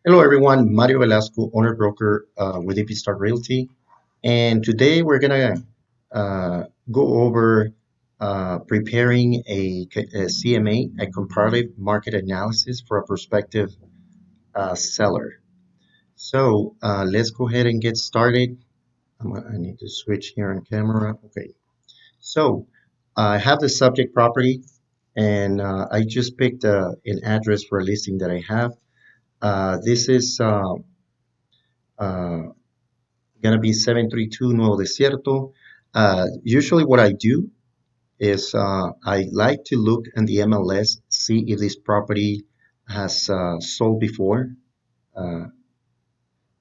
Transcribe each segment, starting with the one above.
Hello everyone, Mario Velasco, owner broker with EP Star Realty, and today we're gonna go over preparing a CMA, a comparative market analysis for a prospective seller. So let's go ahead and get started. I need to switch here on camera. Okay, so I have the subject property, and I just picked an address for a listing that I have. This is uh, gonna be 732 Nuevo Desierto. Usually what I do is I like to look in the MLS, see if this property has sold before. Uh,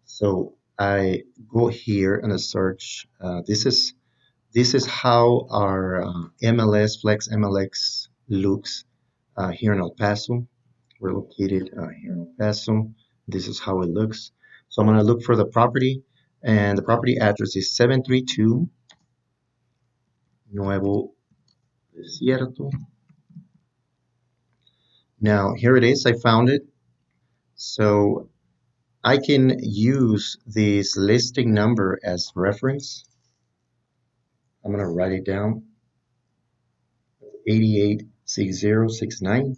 so I go here and I search. This is how our MLS Flex MLX looks here in El Paso. We're located here in El Paso. This is how it looks. So I'm gonna look for the property, and the property address is 732 Nuevo Desierto. Now, here it is. I found it. So I can use this listing number as reference. I'm going to write it down, 886069.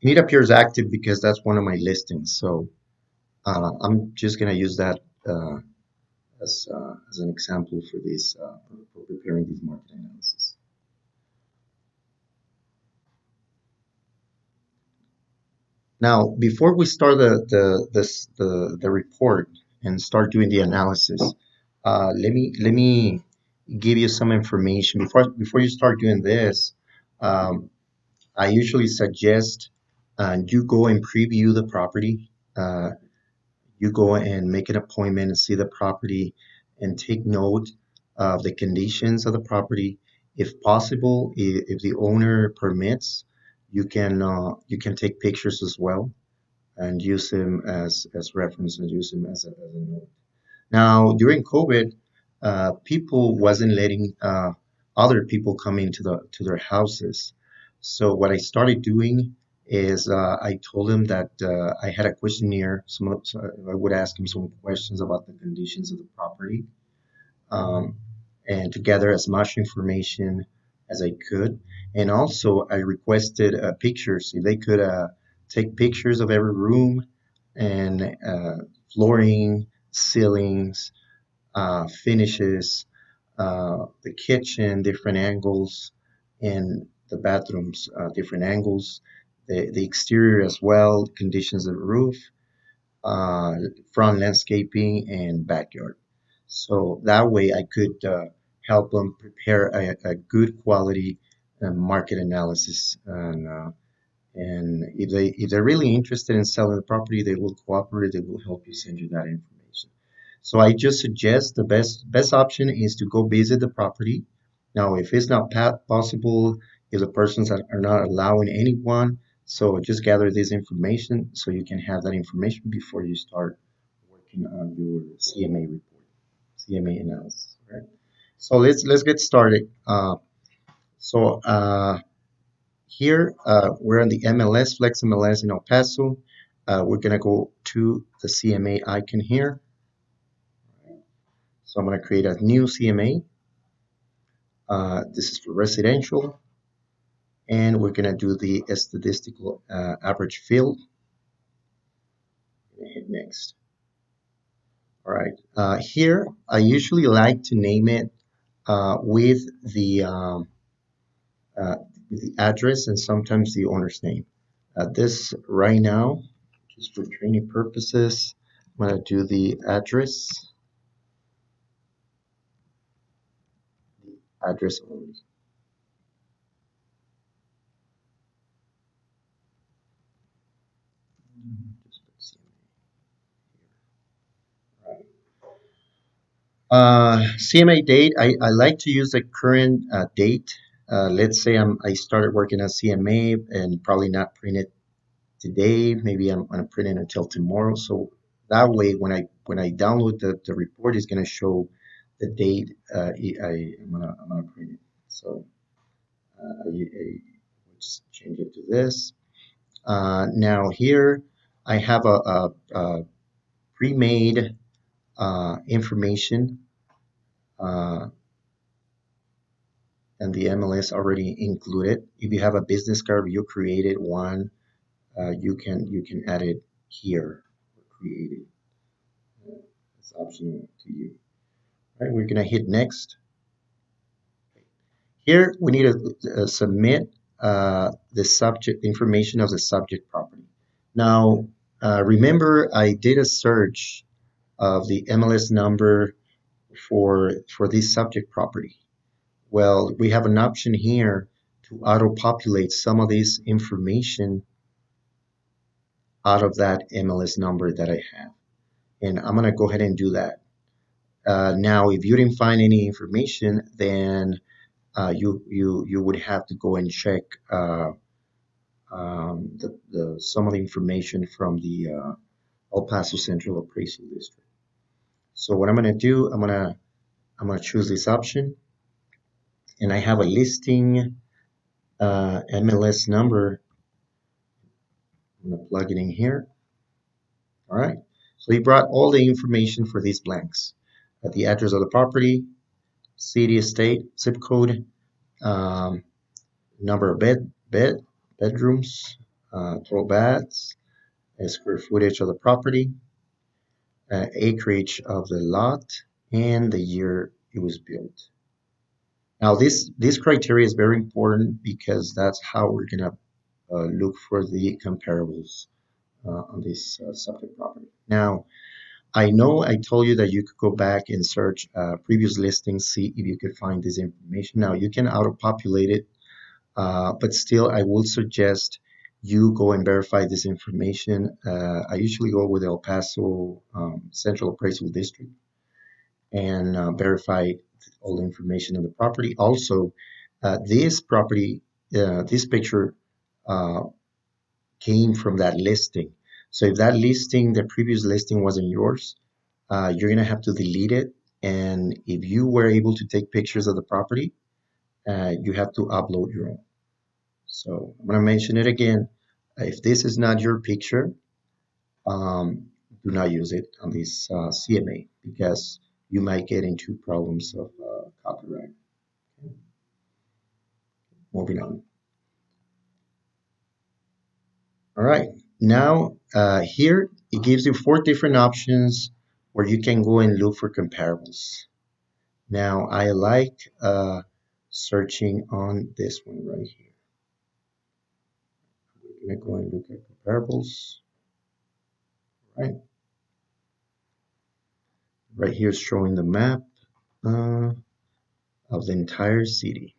And it appears active because that's one of my listings. So I'm just going to use that as an example for this, for preparing this market analysis. Now, before we start the report and start doing the analysis, let me give you some information before you start doing this. I usually suggest you go and preview the property. You go and make an appointment and see the property and take note of the conditions of the property. If possible, if the owner permits, you can take pictures as well and use him as reference and use him as a note. Now, during COVID, people wasn't letting other people come into their houses. So what I started doing is I told them that I had a questionnaire. So I would ask him some questions about the conditions of the property, um, and to gather as much information as I could. And also, I requested pictures. If they could take pictures of every room and flooring, ceilings, finishes, the kitchen, different angles, and the bathrooms, different angles, the exterior as well, conditions of the roof, uh, front landscaping, and backyard. So that way I could help them prepare a good quality market analysis. And if they're really interested in selling the property, they will cooperate. They will help you send you that information. So I just suggest the best option is to go visit the property. Now, if it's not possible, if the persons are not allowing anyone, so just gather this information so you can have that information before you start working on your CMA report, CMA analysis. Right. So let's get started. So here we're on the MLS, Flex MLS in El Paso. We're gonna go to the CMA icon here. So I'm gonna create a new CMA. This is for residential, and we're gonna do the statistical average field. Hit next. All right. Here I usually like to name it with uh, the address and sometimes the owner's name. This right now, just for training purposes, I'm gonna do the address only. Just put CMA date. I like to use the current date. Let's say I started working at CMA and probably not print it today. Maybe I'm gonna print it until tomorrow. So that way, when I download the report, it's gonna show the date I'm gonna print it. So I just change it to this. Now here I have a pre-made information, uh, and the MLS already included. If you have a business card, you created one, you can add it here, create it. It's optional to you. All right, we're gonna hit next. Here we need to submit the subject information of the subject property. Now, remember I did a search of the MLS number for this subject property. Well, we have an option here to auto-populate some of this information out of that MLS number that I have. And I'm gonna go ahead and do that. Now, if you didn't find any information, then you would have to go and check some of the information from the El Paso Central Appraisal District. So what I'm gonna do, I'm gonna choose this option, and I have a listing MLS number. I'm gonna plug it in here. All right. So he brought all the information for these blanks: the address of the property, city, state, zip code, um, number of bedrooms, total baths, square footage of the property, acreage of the lot, and the year it was built. Now, this criteria is very important because that's how we're gonna look for the comparables on this subject property. Now, I know I told you that you could go back and search previous listings, see if you could find this information. Now, you can auto-populate it, but still, I will suggest you go and verify this information. I usually go with El Paso Central Appraisal District and verify all the information on the property. Also, this property, this picture uh, came from that listing. So if that listing, the previous listing wasn't yours, you're gonna have to delete it. And if you were able to take pictures of the property, you have to upload your own. So I'm gonna mention it again. If this is not your picture, do not use it on this CMA because you might get into problems of copyright. Moving on. All right. Now, here it gives you four different options where you can go and look for comparables. Now, I like searching on this one right here. We're gonna go and look at comparables. Right. Right here is showing the map uh, of the entire city.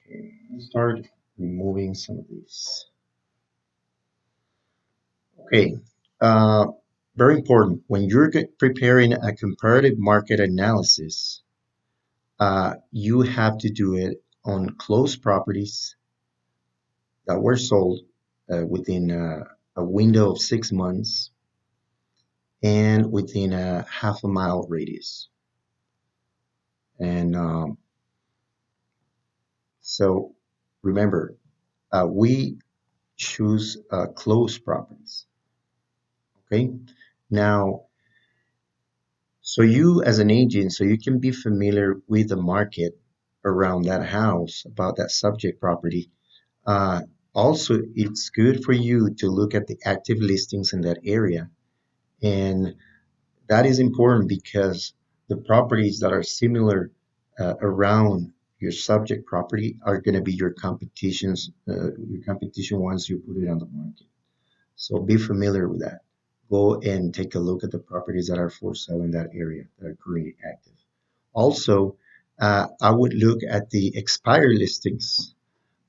Okay, let's start removing some of these. Okay, uh, very important. When you're preparing a comparative market analysis, you have to do it on closed properties that were sold within a window of 6 months and within a half a mile radius. And so remember, we choose closed properties. Okay, now, so you as an agent, so you can be familiar with the market around that house, about that subject property. Uh, Also, it's good for you to look at the active listings in that area. And that is important because the properties that are similar around your subject property are going to be your competition once you put it on the market. So be familiar with that. Go and take a look at the properties that are for sale in that area that are currently active. Also, I would look at the expired listings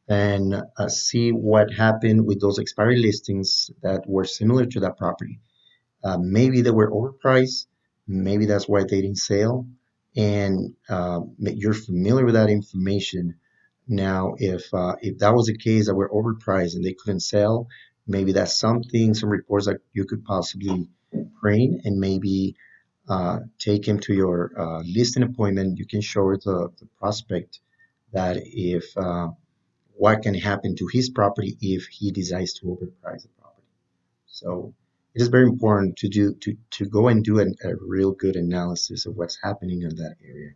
and see what happened with those expired listings that were similar to that property. Maybe they were overpriced. Maybe that's why they didn't sell. And you're familiar with that information. Now, if that was the case, that were overpriced and they couldn't sell, maybe that's something, some reports that you could possibly bring and maybe take him to your listing appointment. You can show the prospect that if what can happen to his property if he decides to overprice the property. So it is very important to go and do a real good analysis of what's happening in that area.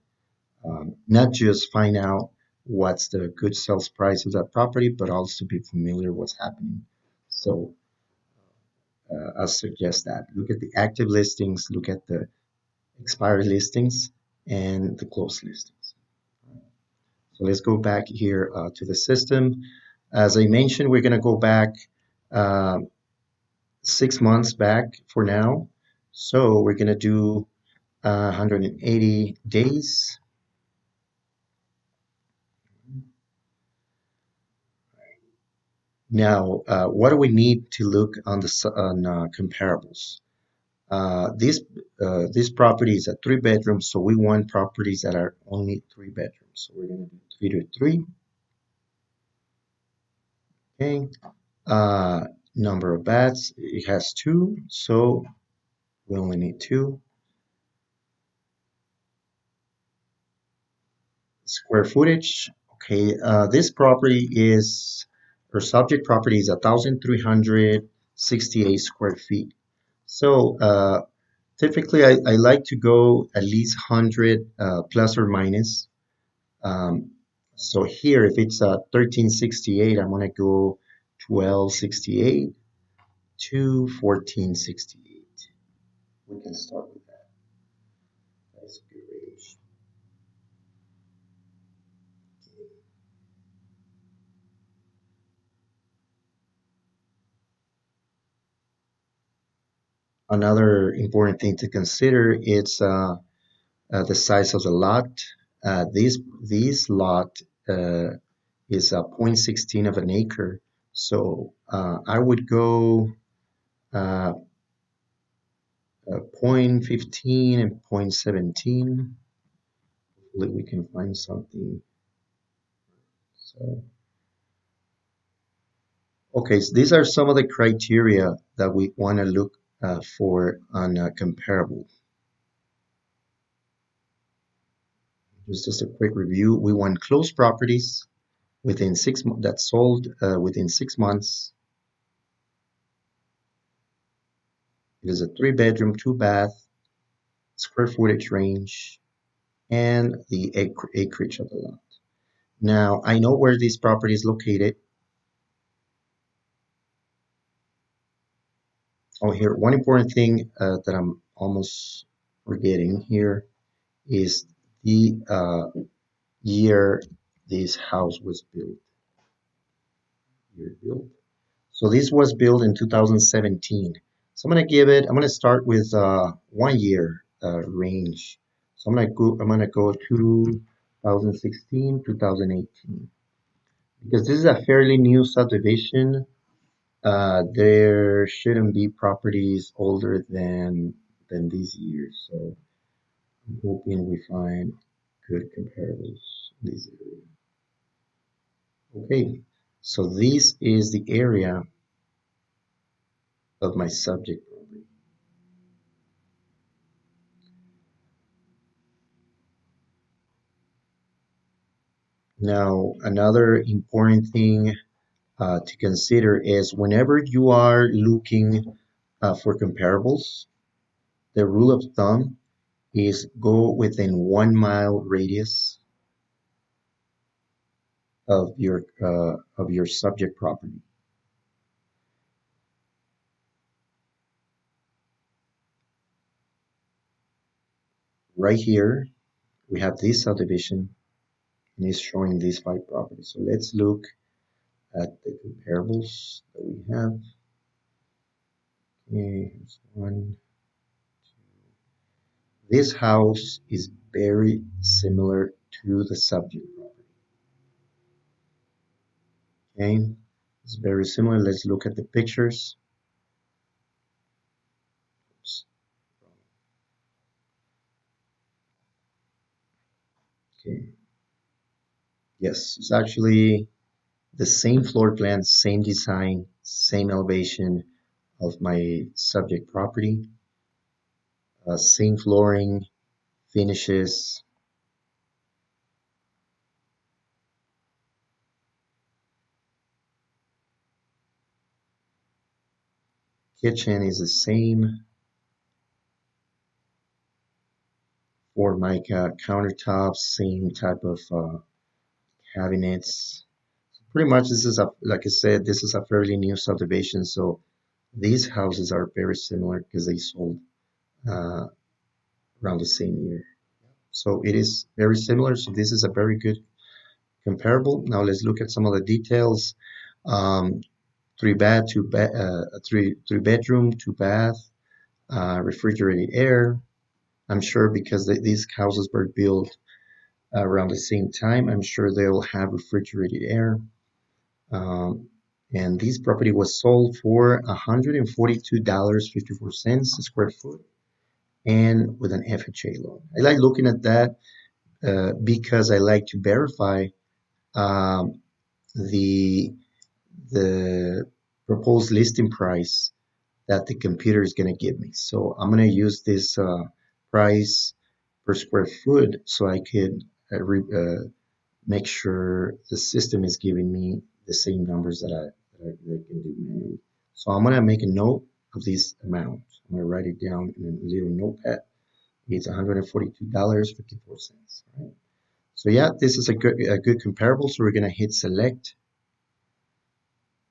Not just find out what's the good sales price of that property, but also be familiar what's happening. So I suggest that look at the active listings, look at the expired listings, and the closed listings. So let's go back here to the system. As I mentioned, we're going to go back uh, 6 months back for now. So we're going to do 180 days. Now, what do we need to look on comparables? This property is a 3 bedroom, so we want properties that are only 3 bedrooms. So we're going to do 3 to 3. Okay. Number of baths, it has 2, so we only need 2. Square footage, okay, this property is, or subject property is 1,368 square feet. So typically I like to go at least 100 plus or minus. Um, so here, if it's 1368, I'm gonna go 1268 to 1468. We can start with that. That's a good range. Another important thing to consider is the size of the lot. This lot is a 0.16 of an acre. So I would go uh, 0.15 and 0.17. Hopefully we can find something. So, okay, so these are some of the criteria that we want to look for on a comparable. Just a quick review. We want closed properties within 6 months that sold within 6 months. It is a 3 bedroom, 2 bath, square footage range, and the acreage of the lot. Now, I know where this property is located. Oh, here, one important thing that I'm almost forgetting here is the year this house was built. Year built. So this was built in 2017. So I'm gonna start with 1 year range. So I'm gonna go 2016, 2018. Because this is a fairly new subdivision, there shouldn't be properties older than these years. So I'm hoping we find good comparables in this area. Okay, so this is the area of my subject property. Now, another important thing to consider is whenever you are looking for comparables, the rule of thumb is go within 1 mile radius of your subject property. Right here, we have this subdivision and it's showing these 5 properties. So let's look at the comparables that we have. Okay, here's one. This house is very similar to the subject property. Okay, it's very similar. Let's look at the pictures. Oops. Okay, yes, it's actually the same floor plan, same design, same elevation of my subject property, same flooring, finishes. Kitchen is the same. Formica countertops, same type of cabinets. Pretty much, this is a like I said, this is a fairly new subdivision, so these houses are very similar because they sold uh, around the same year. So it is very similar. So this is a very good comparable. Now let's look at some of the details. Um, three bedroom, two bath, refrigerated air. I'm sure because these houses were built around the same time, I'm sure they'll have refrigerated air. Um, and this property was sold for $142.54 a square foot and with an FHA loan. I like looking at that because I like to verify um, the the proposed listing price that the computer is going to give me. So I'm going to use this price per square foot so I could make sure the system is giving me the same numbers that I can do manually. So I'm going to make a note of this amount. I'm going to write it down in a little notepad. It's $142.54. Right? So yeah, this is a good comparable. So we're going to hit select.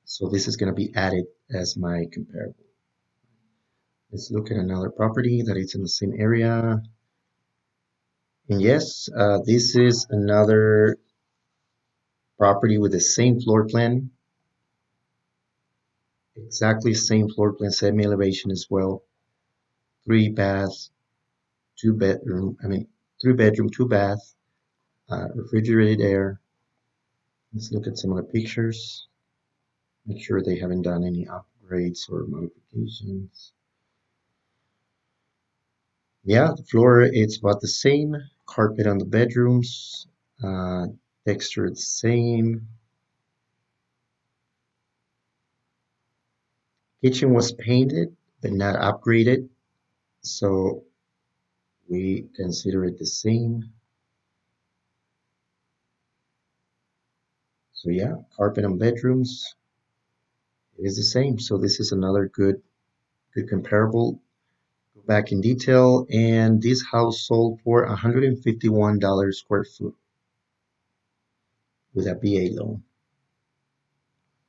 So this is going to be added as my comparable. Let's look at another property that is in the same area. And yes, this is another property with the same floor plan, exactly same floor plan, same elevation as well. Three baths, two bedroom, I mean, three bedroom, two bath, refrigerated air. Let's look at some of the pictures. Make sure they haven't done any upgrades or modifications. Yeah, the floor it's about the same. Carpet on the bedrooms. Uh, Texture the same. Kitchen was painted but not upgraded, so we consider it the same. So yeah, carpet on bedrooms it is the same. So this is another good comparable. Go back in detail, and this house sold for $151 square foot with a BA loan.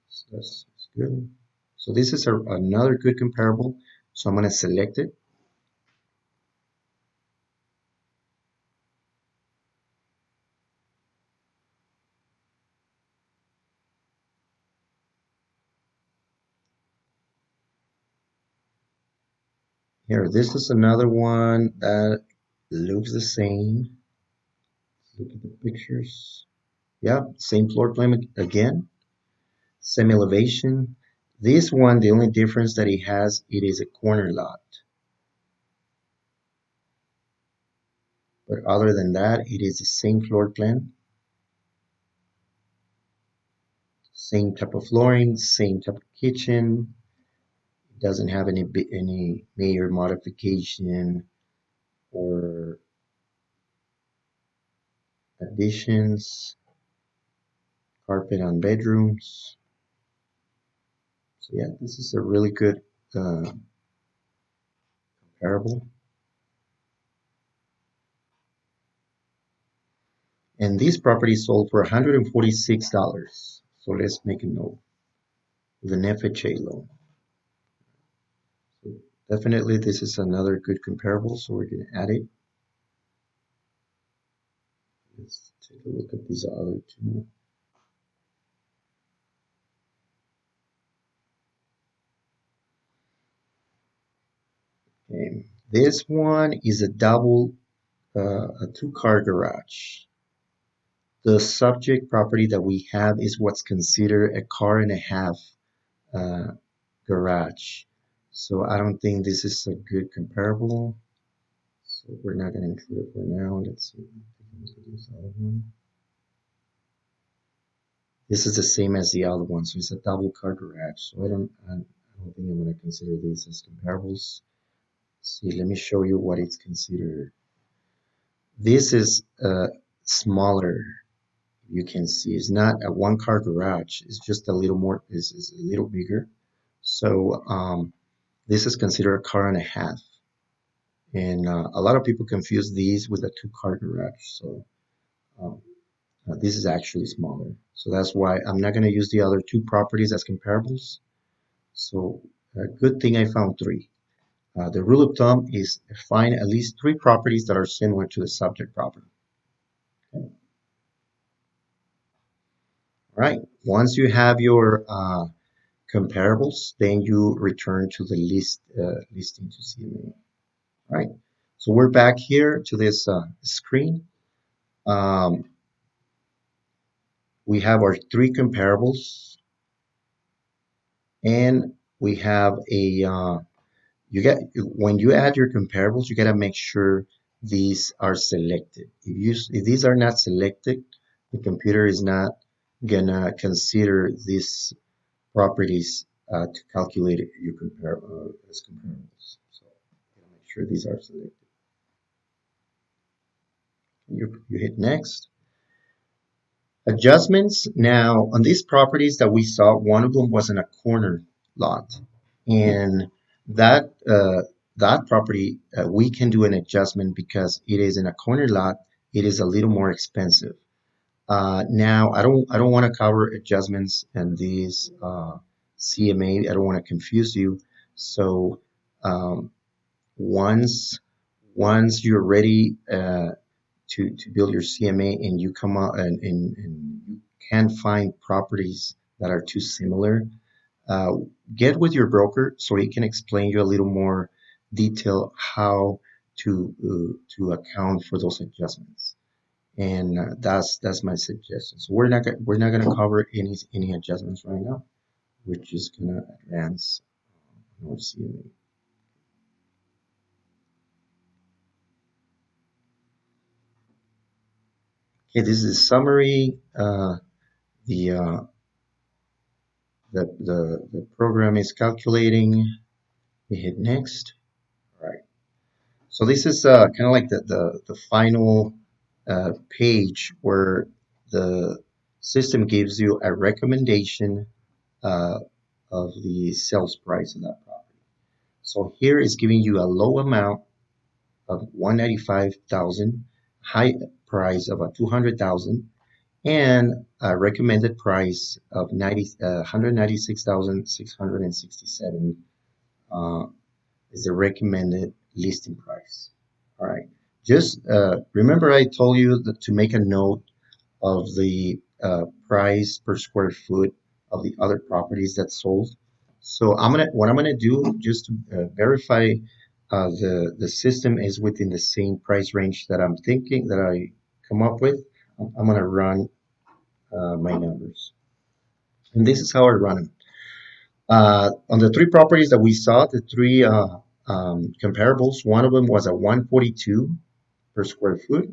So that's good. So this is another good comparable. So I'm going to select it. Here, this is another one that looks the same. Look at the pictures. Yeah, same floor plan again, same elevation. This one, the only difference that it has, it is a corner lot. But other than that, it is the same floor plan, same type of flooring, same type of kitchen. It doesn't have any major modification or additions. Carpet on bedrooms. So yeah, this is a really good comparable. And this property sold for $146. So let's make a note with an FHA loan. So definitely this is another good comparable. So we're going to add it. Let's take a look at these other two. Okay. This one is a two-car garage. The subject property that we have is what's considered a car and a half uh, garage. So I don't think this is a good comparable. So we're not going to include it for now. Let's see. This other one. This is the same as the other one, so it's a double car garage. So I don't think I'm going to consider these as comparables. See, let me show you what it's considered. This is smaller. You can see it's not a one car garage. It's just a little more. It's a little bigger. So This is considered a car and a half. And a lot of people confuse these with a two-car garage. So um, this is actually smaller. So that's why I'm not going to use the other two properties as comparables. So a good thing I found three. The rule of thumb is find at least three properties that are similar to the subject property. Okay. All right. Once you have your comparables, then you return to the listing to CMA. All right. So we're back here to this screen. Um, we have our three comparables, and we have a you get when you add your comparables, you got to make sure these are selected. If these are not selected, the computer is not gonna consider these properties to calculate your as comparables. So you gotta make sure these are selected. You hit next. Adjustments. Now, on these properties that we saw, one of them was in a corner lot, and that that property we can do an adjustment because it is in a corner lot. It is a little more expensive. Now, I don't want to cover adjustments and these CMA. I don't want to confuse you. So um, once once you're ready. To build your CMA and you come out and you can't find properties that are too similar, uh, get with your broker so he can explain you a little more detail how to account for those adjustments. And that's my suggestion. So we're not gonna cover any adjustments right now. We're just gonna advance our CMA. Okay, this is a summary. The the program is calculating. We hit next. All right. So this is kind of like the final page where the system gives you a recommendation uh, of the sales price of that property. So here is giving you a low amount of 195,000, high price of a 200,000, and a recommended price of 196,667 uh, is the recommended listing price. All right. Just remember I told you that to make a note of the price per square foot of the other properties that sold. So what I'm gonna do just to verify the system is within the same price range that I'm thinking that I come up with. I'm gonna run my numbers, and this is how I run them. On the three properties that we saw, the three comparables, one of them was a 142 per square foot.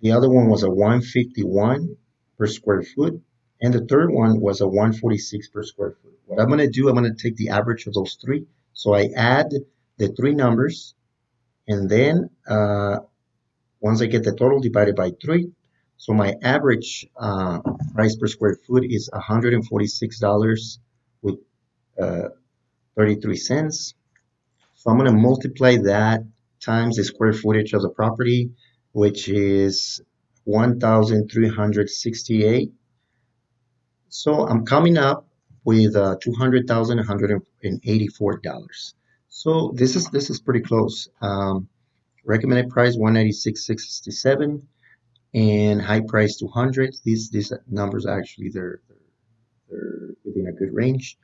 The other one was a 151 per square foot. And the third one was a 146 per square foot. What I'm going to do, I'm going to take the average of those three. So I add the three numbers, and then once I get the total divided by three, so my average price per square foot is $146 with uh, 33 cents. So I'm going to multiply that times the square footage of the property, which is 1,368. So I'm coming up with $200,184. So this is pretty close. Recommended price 196,667 and high price 200. These numbers actually they're within a good range.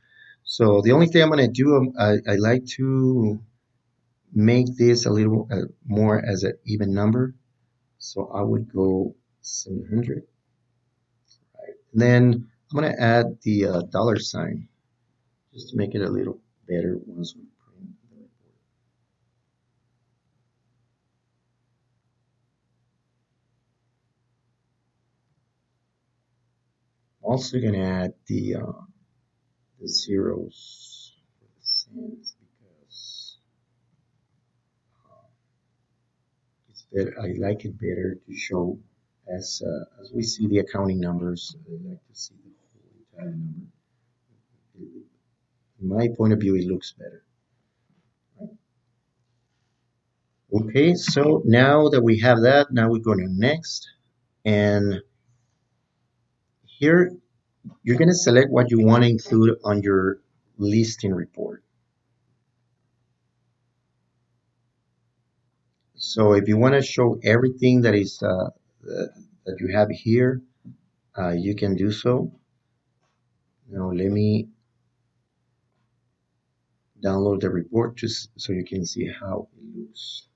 So the only thing I'm going to do, I like to make this a little more as an even number. So I would go 700. And then I'm going to add the dollar sign just to make it a little better once we print the report. Also going to add the zeros for the cents because it's better. I like it better to show as we see the accounting numbers. I like to see the whole entire number. In my point of view, it looks better. Okay, so now that we have that, now we go to next. And here you're going to select what you want to include on your listing report. So if you want to show everything that is that you have here, you can do so. Now let me download the report just so you can see how it looks.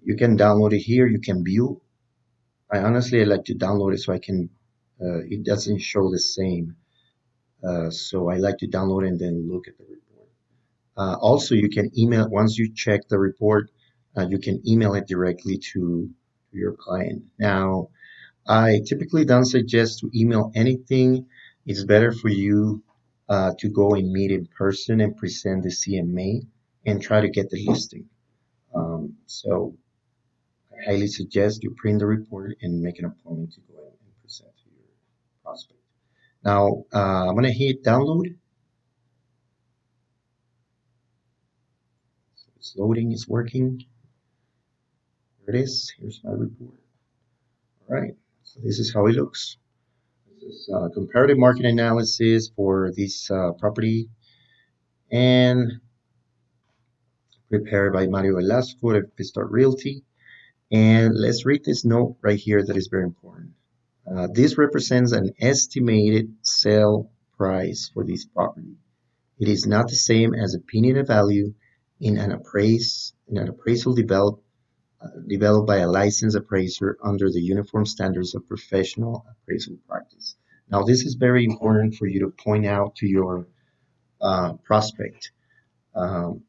You can download it here. You can view. I honestly like to download it so I can. It doesn't show the same. So I like to download and then look at the report. Also, you can email once you check the report. You can email it directly to your client. Now, I typically don't suggest to email anything. It's better for you to go and meet in person and present the CMA and try to get the listing. So I highly suggest you print the report and make an appointment to go and present to your prospect. Now I'm gonna hit download. So it's loading, it's working. Here it is. Here's my report. All right. So this is how it looks. This is comparative market analysis for this property and prepared by Mario Velasco at Pistar Realty. And let's read this note right here that is very important. This represents an estimated sale price for this property. It is not the same as opinion value in an appraisal developed by a licensed appraiser under the uniform standards of professional appraisal practice. Now, this is very important for you to point out to your prospect. Um,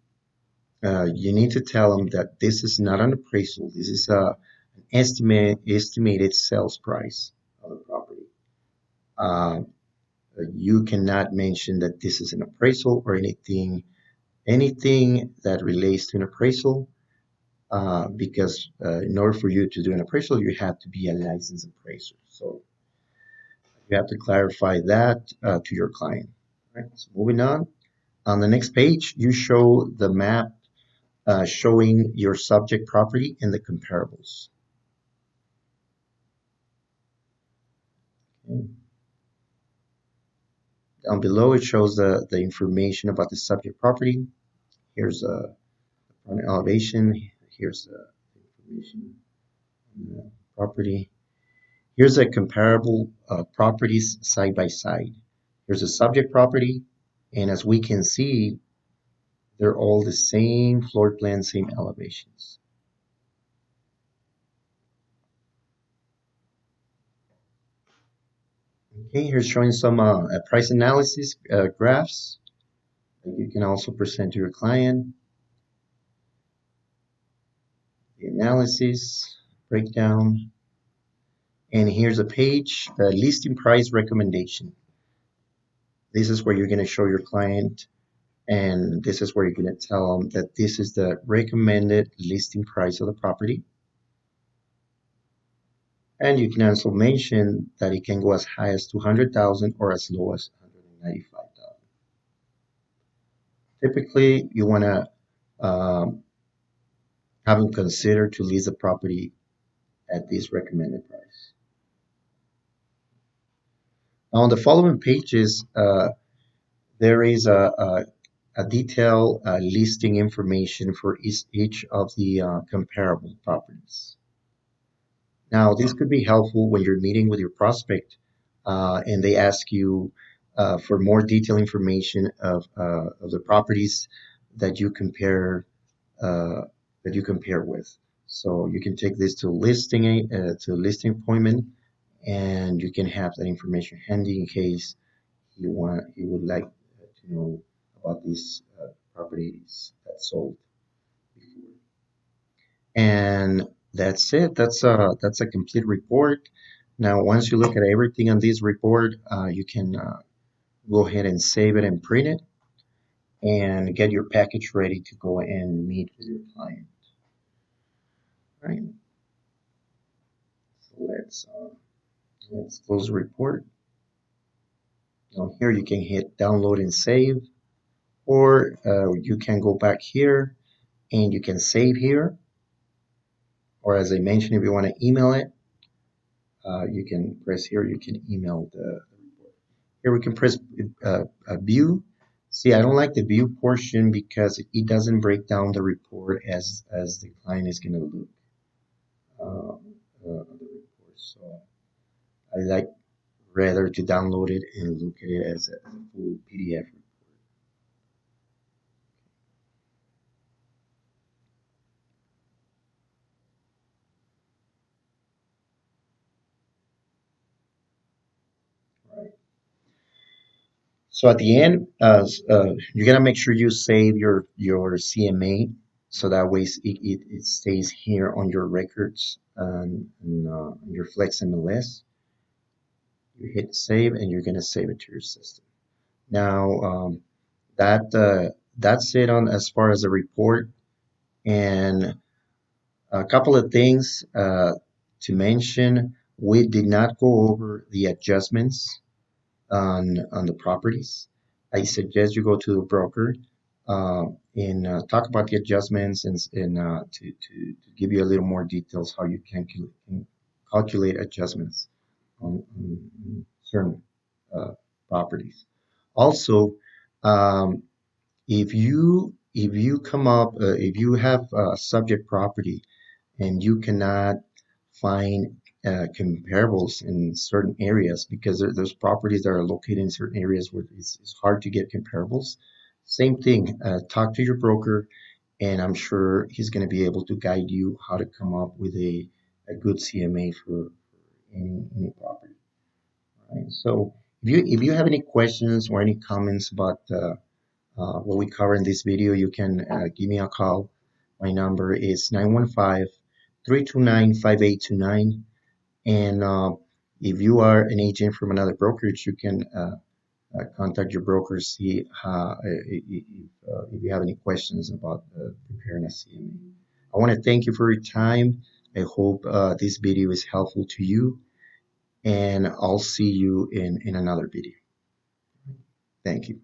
you need to tell them that this is not an appraisal. This is an estimated sales price of the property. Uh, you cannot mention that this is an appraisal or anything that relates to an appraisal, because in order for you to do an appraisal, you have to be a licensed appraiser. So you have to clarify that to your client. Right. So moving on. On the next page, you show the map showing your subject property and the comparables. Okay. Down below, it shows the information about the subject property. Here's a front elevation. Here's the information on the property. Here's a comparable properties side by side. Here's a subject property, and as we can see, they're all the same floor plan, same elevations. Okay, here's showing some price analysis graphs that you can also present to your client. The analysis breakdown, and here's a page, the listing price recommendation. This is where you're going to show your client, and this is where you're going to tell them that this is the recommended listing price of the property. And you can also mention that it can go as high as 200,000 or as low as 195,000. Typically, you want to have them consider to list the property at this recommended price. On the following pages, there is a detailed listing information for each of the comparable properties. Now, this could be helpful when you're meeting with your prospect and they ask you for more detailed information of the properties that you compare with. So you can take this to listing appointment, and you can have that information handy in case you would like to know about these properties that sold before. And that's it. That's a complete report. Now, once you look at everything on this report, you can go ahead and save it and print it and get your package ready to go and meet with your client. All right. So let's close the report. Now here you can hit download and save. or you can go back here and you can save here, or as I mentioned, if you want to email it, you can press here, you can email the report. Here we can press view. See, I don't like the view portion because it doesn't break down the report as the client is going to look the report. So I like rather to download it and look at it as a full PDF. Right. So at the end, you're gonna make sure you save your CMA so that way it stays here on your records and your Flex MLS. You hit save and you're gonna save it to your system. Now that's it on as far as the report and a couple of things to mention. We did not go over the adjustments on the properties. I suggest you go to a broker and talk about the adjustments and to give you a little more details how you can calculate adjustments on certain uh, properties. Also, um, if you come up if you have a subject property and you cannot find comparables in certain areas because there's properties that are located in certain areas where it's hard to get comparables. Same thing, talk to your broker, and I'm sure he's going to be able to guide you how to come up with a good CMA for any property. Right? So if you have any questions or any comments about what we cover in this video, you can give me a call. My number is 915-329-5829. And if you are an agent from another brokerage, you can contact your broker, see if you have any questions about preparing a CMA. I want to thank you for your time. I hope this video is helpful to you, and I'll see you in another video. Thank you.